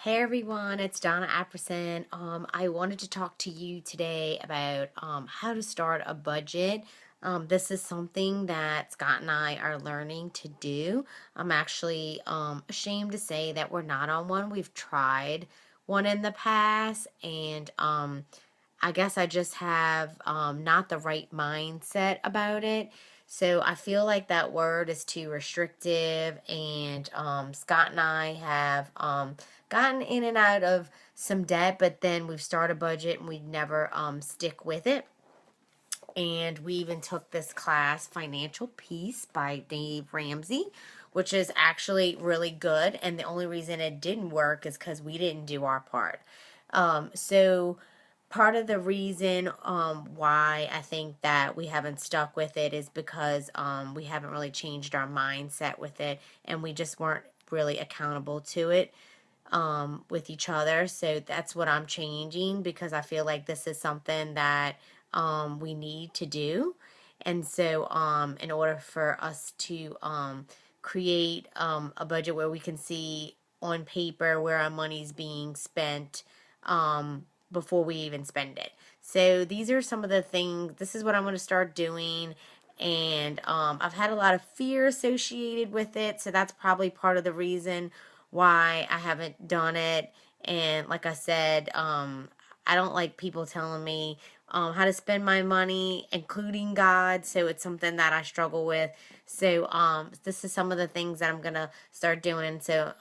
Hey everyone, it's Donna Apperson. I wanted to talk to you today about how to start a budget. This is something that Scott and I are learning to do. I'm actually ashamed to say that we're not on one. We've tried one in the past, and I guess I just have not the right mindset about it. So I feel like that word is too restrictive, and Scott and I have gotten in and out of some debt, but then we've started a budget and we never stick with it. And we even took this class, Financial Peace by Dave Ramsey, which is actually really good. And the only reason it didn't work is because we didn't do our part. So part of the reason why I think that we haven't stuck with it is because we haven't really changed our mindset with it, and we just weren't really accountable to it with each other. So that's what I'm changing, because I feel like this is something that we need to do. And so in order for us to create a budget where we can see on paper where our money's being spent before we even spend it. So these are some of the things, this is what I'm going to start doing. And I've had a lot of fear associated with it. So that's probably part of the reason why I haven't done it. And like I said, I don't like people telling me how to spend my money, including God. So it's something that I struggle with. So this is some of the things that I'm gonna start doing. So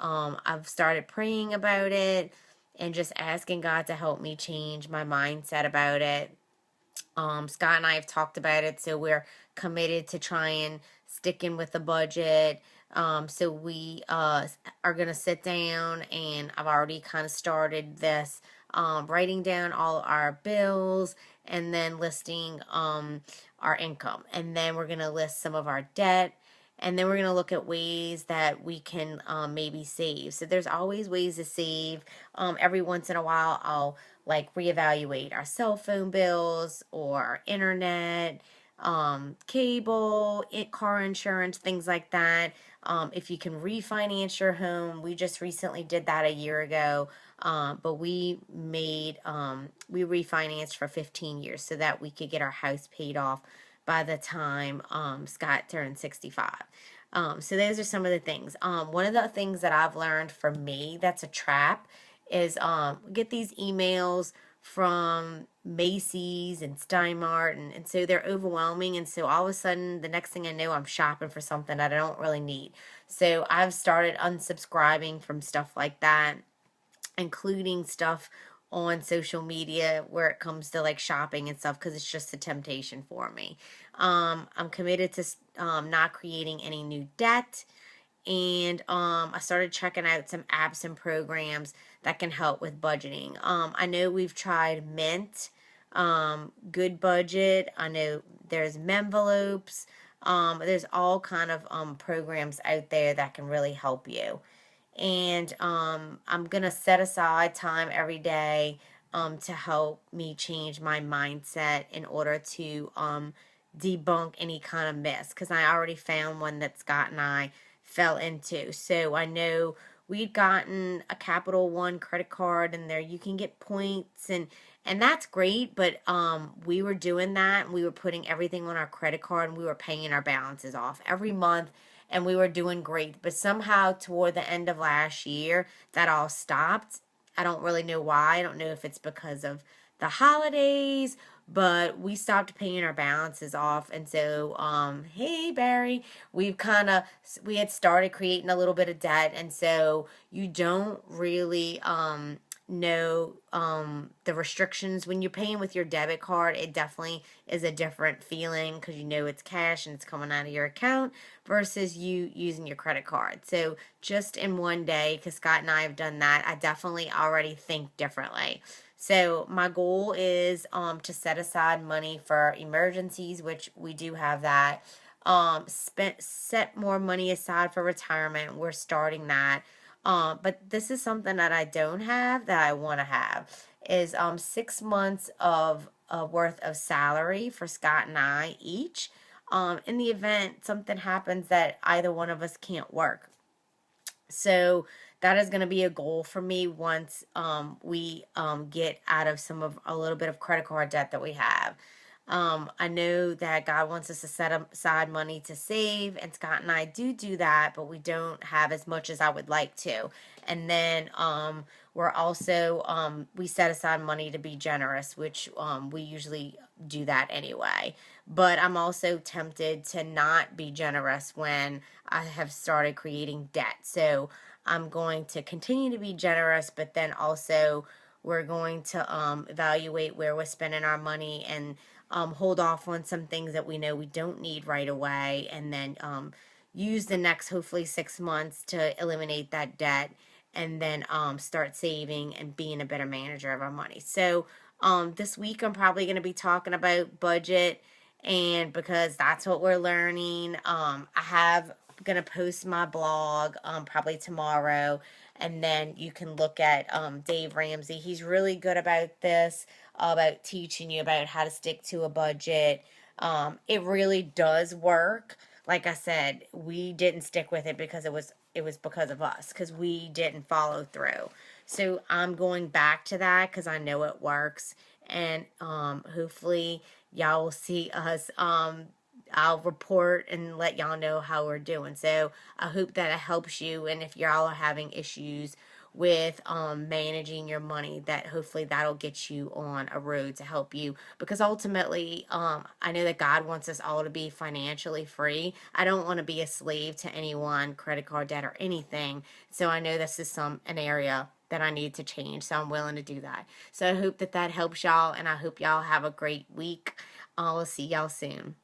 I've started praying about it and just asking God to help me change my mindset about it. Scott and I have talked about it, so we're committed to trying sticking with the budget. So we are gonna sit down, and I've already kind of started this, writing down all our bills and then listing our income, and then we're gonna list some of our debt. And then we're going to look at ways that we can maybe save. So there's always ways to save. Every once in a while, I'll like reevaluate our cell phone bills or our internet, cable, car insurance, things like that. If you can refinance your home, we just recently did that a year ago. But we refinanced for 15 years so that we could get our house paid off by the time Scott turned 65. So those are some of the things. One of the things that I've learned for me that's a trap is get these emails from Macy's and Steinmart, and so they're overwhelming, and so all of a sudden the next thing I know I'm shopping for something that I don't really need. So I've started unsubscribing from stuff like that, including stuff on social media where it comes to like shopping and stuff, because it's just a temptation for me. I'm committed to not creating any new debt, and I started checking out some apps and programs that can help with budgeting. I know we've tried Mint, Good Budget. I know there's Menvelopes. There's all kind of programs out there that can really help you. And I'm gonna set aside time every day to help me change my mindset in order to debunk any kind of myths, because I already found one that Scott and I fell into. So I know we'd gotten a Capital One credit card, and there you can get points, and that's great, but we were doing that, and we were putting everything on our credit card, and we were paying our balances off every month, and we were doing great. But somehow toward the end of last year, that all stopped. I don't really know why. I don't know if it's because of the holidays, but we stopped paying our balances off. And so hey Barry, we had started creating a little bit of debt, and so you don't really know the restrictions when you're paying with your debit card. It definitely is a different feeling, because you know it's cash and it's coming out of your account versus you using your credit card. So just in one day, because Scott and I have done that, I definitely already think differently. So my goal is to set aside money for emergencies, which we do have that. Set more money aside for retirement. We're starting that. But this is something that I don't have that I want to have, is 6 months of worth of salary for Scott and I each. In the event something happens that either one of us can't work. So that is going to be a goal for me once we get out of some of a little bit of credit card debt that we have. I know that God wants us to set aside money to save, and Scott and I do that, but we don't have as much as I would like to. And then we're also we set aside money to be generous, which we usually do that anyway. But I'm also tempted to not be generous when I have started creating debt. So I'm going to continue to be generous, but then also we're going to evaluate where we're spending our money and hold off on some things that we know we don't need right away, and then use the next hopefully 6 months to eliminate that debt, and then start saving and being a better manager of our money. So this week I'm probably going to be talking about budget, and because that's what we're learning, I have going to post my blog probably tomorrow, and then you can look at Dave Ramsey. He's really good about this, about teaching you about how to stick to a budget. It really does work. Like I said, we didn't stick with it because it was because of us, because we didn't follow through. So I'm going back to that because I know it works, and hopefully y'all will see us. I'll report and let y'all know how we're doing. So I hope that it helps you. And if y'all are having issues with managing your money, that hopefully that'll get you on a road to help you, because ultimately I know that God wants us all to be financially free. I don't want to be a slave to anyone, credit card debt or anything. So I know this is an area that I need to change, so I'm willing to do that. So I hope that helps y'all, and I hope y'all have a great week. I'll see y'all soon.